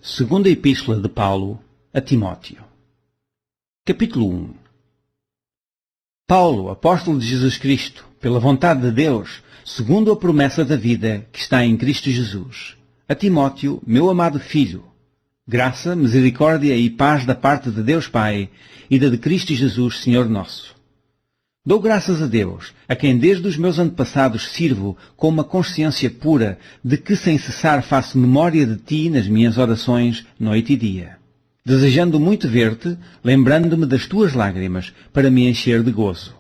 Segunda Epístola de Paulo a Timóteo. Capítulo 1. Paulo, apóstolo de Jesus Cristo, pela vontade de Deus, segundo a promessa da vida que está em Cristo Jesus. A Timóteo, meu amado filho, graça, misericórdia e paz da parte de Deus Pai e da de Cristo Jesus, Senhor nosso. Dou graças a Deus, a quem desde os meus antepassados sirvo com uma consciência pura de que sem cessar faço memória de ti nas minhas orações, noite e dia, desejando muito ver-te, lembrando-me das tuas lágrimas, para me encher de gozo,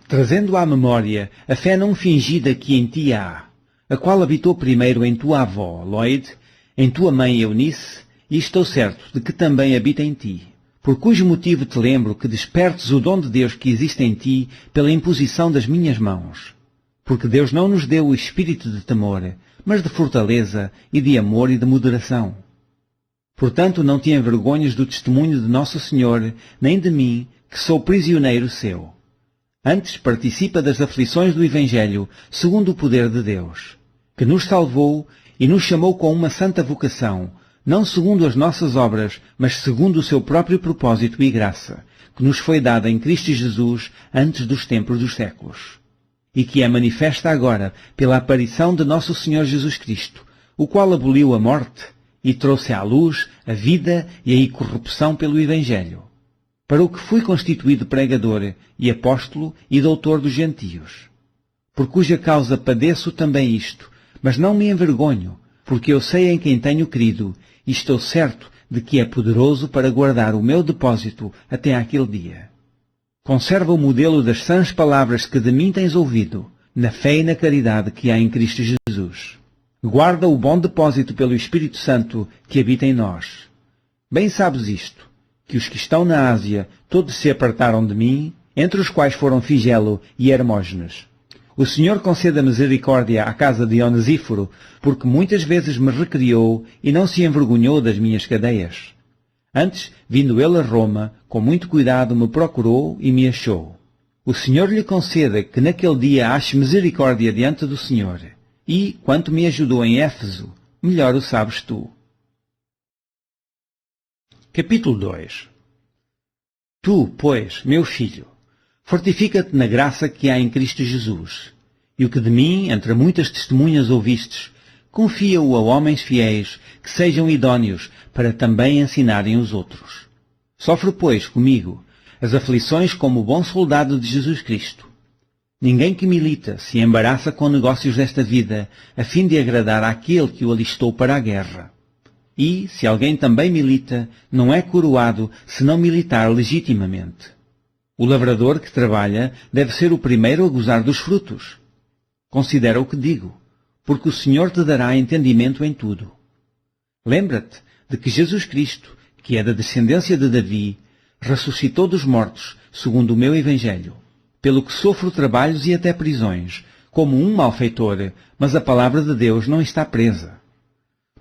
trazendo à memória a fé não fingida que em ti há, a qual habitou primeiro em tua avó, Loide, em tua mãe Eunice, e estou certo de que também habita em ti. Por cujo motivo te lembro que despertes o dom de Deus que existe em ti pela imposição das minhas mãos. Porque Deus não nos deu o espírito de temor, mas de fortaleza e de amor e de moderação. Portanto, não te envergonhes do testemunho de Nosso Senhor, nem de mim, que sou prisioneiro seu. Antes participa das aflições do Evangelho, segundo o poder de Deus, que nos salvou e nos chamou com uma santa vocação, não segundo as nossas obras, mas segundo o seu próprio propósito e graça, que nos foi dada em Cristo Jesus antes dos tempos dos séculos, e que é manifesta agora pela aparição de nosso Senhor Jesus Cristo, o qual aboliu a morte e trouxe à luz a vida e a incorrupção pelo Evangelho, para o que fui constituído pregador e apóstolo e doutor dos gentios, por cuja causa padeço também isto, mas não me envergonho, porque eu sei em quem tenho crido, e estou certo de que é poderoso para guardar o meu depósito até àquele dia. Conserva o modelo das sãs palavras que de mim tens ouvido, na fé e na caridade que há em Cristo Jesus. Guarda o bom depósito pelo Espírito Santo que habita em nós. Bem sabes isto, que os que estão na Ásia todos se apartaram de mim, entre os quais foram Figelo e Hermógenes. O Senhor conceda misericórdia à casa de Onesíforo, porque muitas vezes me recriou e não se envergonhou das minhas cadeias. Antes, vindo ele a Roma, com muito cuidado me procurou e me achou. O Senhor lhe conceda que naquele dia ache misericórdia diante do Senhor. E, quanto me ajudou em Éfeso, melhor o sabes tu. Capítulo 2. Tu, pois, meu filho, fortifica-te na graça que há em Cristo Jesus, e o que de mim, entre muitas testemunhas ouvistes, confia-o a homens fiéis, que sejam idôneos, para também ensinarem os outros. Sofre, pois, comigo, as aflições como bom soldado de Jesus Cristo. Ninguém que milita se embaraça com negócios desta vida, a fim de agradar àquele que o alistou para a guerra. E, se alguém também milita, não é coroado se não militar legitimamente. O lavrador que trabalha deve ser o primeiro a gozar dos frutos. Considera o que digo, porque o Senhor te dará entendimento em tudo. Lembra-te de que Jesus Cristo, que é da descendência de Davi, ressuscitou dos mortos, segundo o meu Evangelho, pelo que sofro trabalhos e até prisões, como um malfeitor, mas a palavra de Deus não está presa.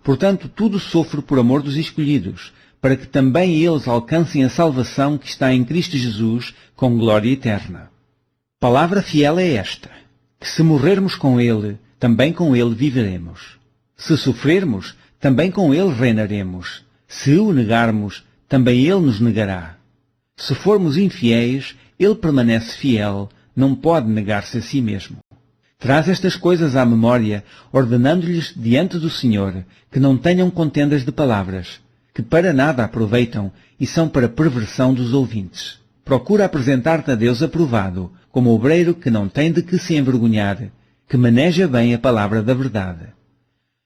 Portanto, tudo sofro por amor dos escolhidos, para que também eles alcancem a salvação que está em Cristo Jesus com glória eterna. Palavra fiel é esta, que se morrermos com Ele, também com Ele viveremos. Se sofrermos, também com Ele reinaremos. Se o negarmos, também Ele nos negará. Se formos infiéis, Ele permanece fiel, não pode negar-se a si mesmo. Traz estas coisas à memória, ordenando-lhes diante do Senhor que não tenham contendas de palavras, que para nada aproveitam e são para perversão dos ouvintes. Procura apresentar-te a Deus aprovado, como obreiro que não tem de que se envergonhar, que maneja bem a palavra da verdade.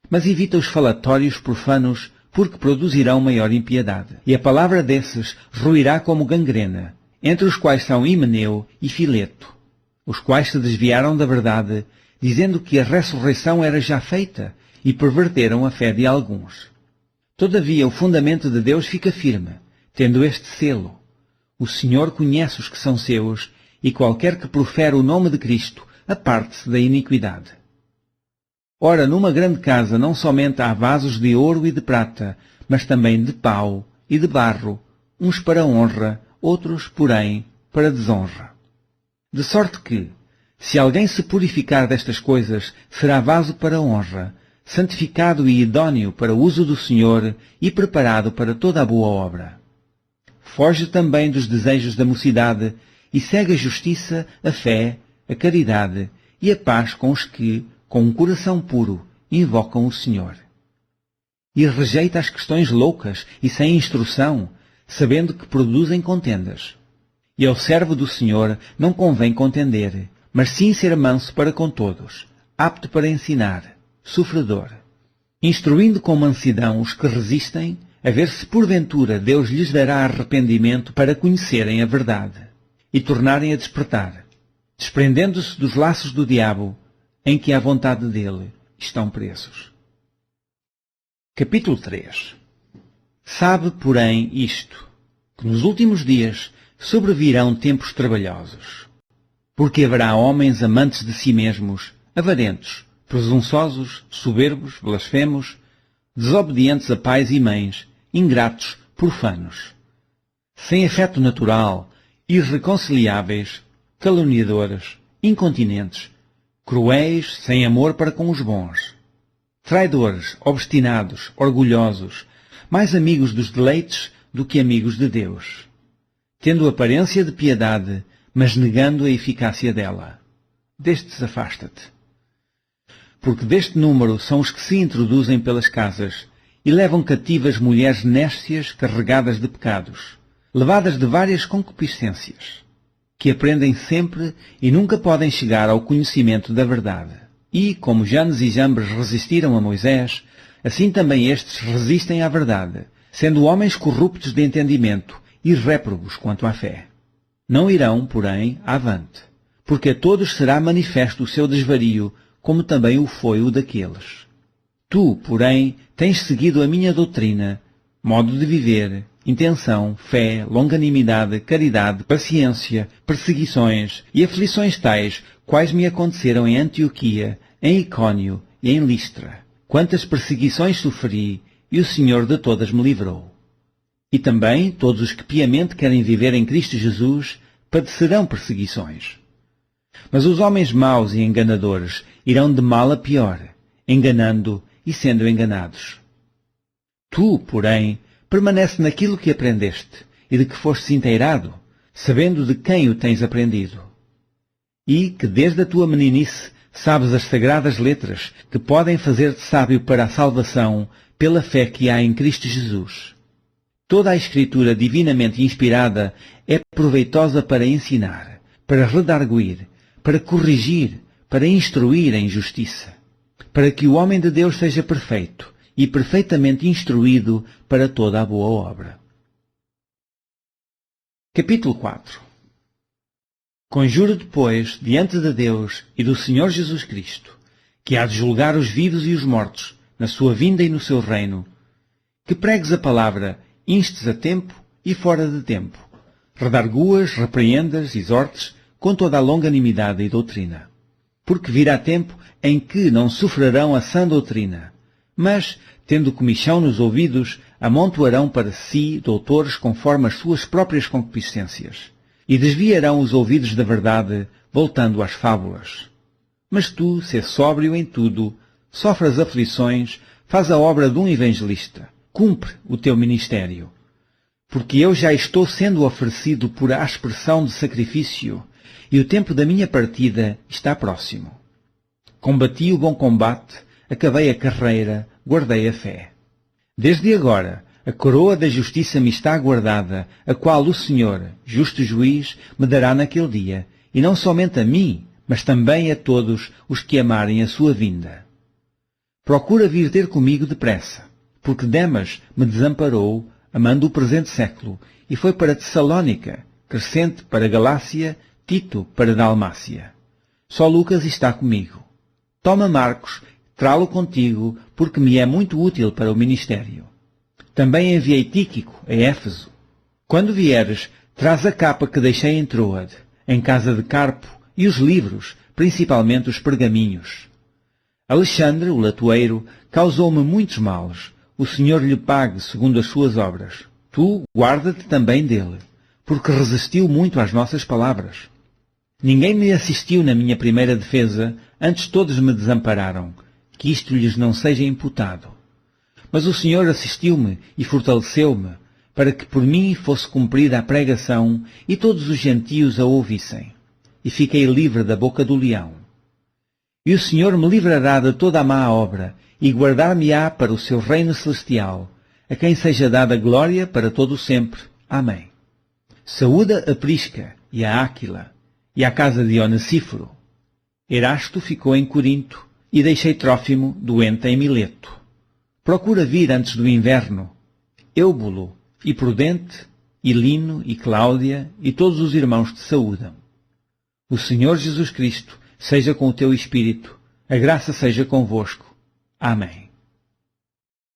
Mas evita os falatórios profanos, porque produzirão maior impiedade. E a palavra desses ruirá como gangrena, entre os quais são Himeneu e Fileto, os quais se desviaram da verdade, dizendo que a ressurreição era já feita, e perverteram a fé de alguns. Todavia, o fundamento de Deus fica firme, tendo este selo. O Senhor conhece os que são seus, e qualquer que profere o nome de Cristo, aparte-se da iniquidade. Ora, numa grande casa não somente há vasos de ouro e de prata, mas também de pau e de barro, uns para honra, outros, porém, para desonra. De sorte que, se alguém se purificar destas coisas, será vaso para honra, santificado e idôneo para o uso do Senhor e preparado para toda a boa obra. Foge também dos desejos da mocidade e segue a justiça, a fé, a caridade e a paz com os que, com um coração puro, invocam o Senhor. E rejeita as questões loucas e sem instrução, sabendo que produzem contendas. E ao servo do Senhor não convém contender, mas sim ser manso para com todos, apto para ensinar, sofredor, instruindo com mansidão os que resistem, a ver se porventura Deus lhes dará arrependimento para conhecerem a verdade e tornarem a despertar, desprendendo-se dos laços do diabo, em que à vontade dele estão presos. Capítulo 3. Sabe, porém, isto, que nos últimos dias sobrevirão tempos trabalhosos, porque haverá homens amantes de si mesmos, avarentos, presunçosos, soberbos, blasfemos, desobedientes a pais e mães, ingratos, profanos, sem afeto natural, irreconciliáveis, caluniadores, incontinentes, cruéis, sem amor para com os bons, traidores, obstinados, orgulhosos, mais amigos dos deleites do que amigos de Deus, tendo aparência de piedade, mas negando a eficácia dela. Destes afasta-te. Porque deste número são os que se introduzem pelas casas e levam cativas mulheres néscias carregadas de pecados, levadas de várias concupiscências, que aprendem sempre e nunca podem chegar ao conhecimento da verdade. E, como Janes e Jambres resistiram a Moisés, assim também estes resistem à verdade, sendo homens corruptos de entendimento e réprobos quanto à fé. Não irão, porém, avante, porque a todos será manifesto o seu desvario, como também o foi o daqueles. Tu, porém, tens seguido a minha doutrina, modo de viver, intenção, fé, longanimidade, caridade, paciência, perseguições e aflições tais, quais me aconteceram em Antioquia, em Icônio e em Listra. Quantas perseguições sofri, e o Senhor de todas me livrou. E também todos os que piamente querem viver em Cristo Jesus padecerão perseguições. Mas os homens maus e enganadores irão de mal a pior, enganando e sendo enganados. Tu, porém, permanece naquilo que aprendeste e de que fostes inteirado, sabendo de quem o tens aprendido. E que desde a tua meninice sabes as sagradas letras que podem fazer-te sábio para a salvação pela fé que há em Cristo Jesus. Toda a Escritura divinamente inspirada é proveitosa para ensinar, para redarguir, para corrigir, para instruir em justiça, para que o homem de Deus seja perfeito e perfeitamente instruído para toda a boa obra. Capítulo 4. Conjuro depois, diante de Deus e do Senhor Jesus Cristo, que há de julgar os vivos e os mortos, na sua vinda e no seu reino, que pregues a palavra, instes a tempo e fora de tempo, redarguas, repreendas, exortes, com toda a longanimidade e doutrina. Porque virá tempo em que não sofrerão a sã doutrina, mas, tendo comichão nos ouvidos, amontoarão para si doutores conforme as suas próprias concupiscências, e desviarão os ouvidos da verdade, voltando às fábulas. Mas tu, sê sóbrio em tudo, sofre as aflições, faz a obra de um evangelista, cumpre o teu ministério. Porque eu já estou sendo oferecido por aspersão de sacrifício, e o tempo da minha partida está próximo. Combati o bom combate, acabei a carreira, guardei a fé. Desde agora, a coroa da justiça me está guardada, a qual o Senhor, justo juiz, me dará naquele dia, e não somente a mim, mas também a todos os que amarem a sua vinda. Procura vir ter comigo depressa, porque Demas me desamparou, amando o presente século, e foi para Tessalónica, Crescente para Galácia, Tito para Dalmácia. Só Lucas está comigo. Toma Marcos, trá-lo contigo, porque me é muito útil para o ministério. Também enviei Tíquico a Éfeso. Quando vieres, traz a capa que deixei em Troade, em casa de Carpo, e os livros, principalmente os pergaminhos. Alexandre, o latoeiro, causou-me muitos males. O Senhor lhe pague segundo as suas obras. Tu guarda-te também dele, porque resistiu muito às nossas palavras. Ninguém me assistiu na minha primeira defesa, antes todos me desampararam. que isto lhes não seja imputado. Mas o Senhor assistiu-me e fortaleceu-me, para que por mim fosse cumprida a pregação e todos os gentios a ouvissem. E fiquei livre da boca do leão. E o Senhor me livrará de toda a má obra, e guardar-me-á para o seu reino celestial, a quem seja dada glória para todo o sempre. Amém. Saúda a Prisca e a Áquila, e à casa de Onesíforo. Erasto ficou em Corinto, e deixei Trófimo doente em Mileto. Procura vir antes do inverno. Eubulo, e Prudente, e Lino, e Cláudia, e todos os irmãos te saúdam. O Senhor Jesus Cristo seja com o teu espírito. A graça seja convosco. Amém.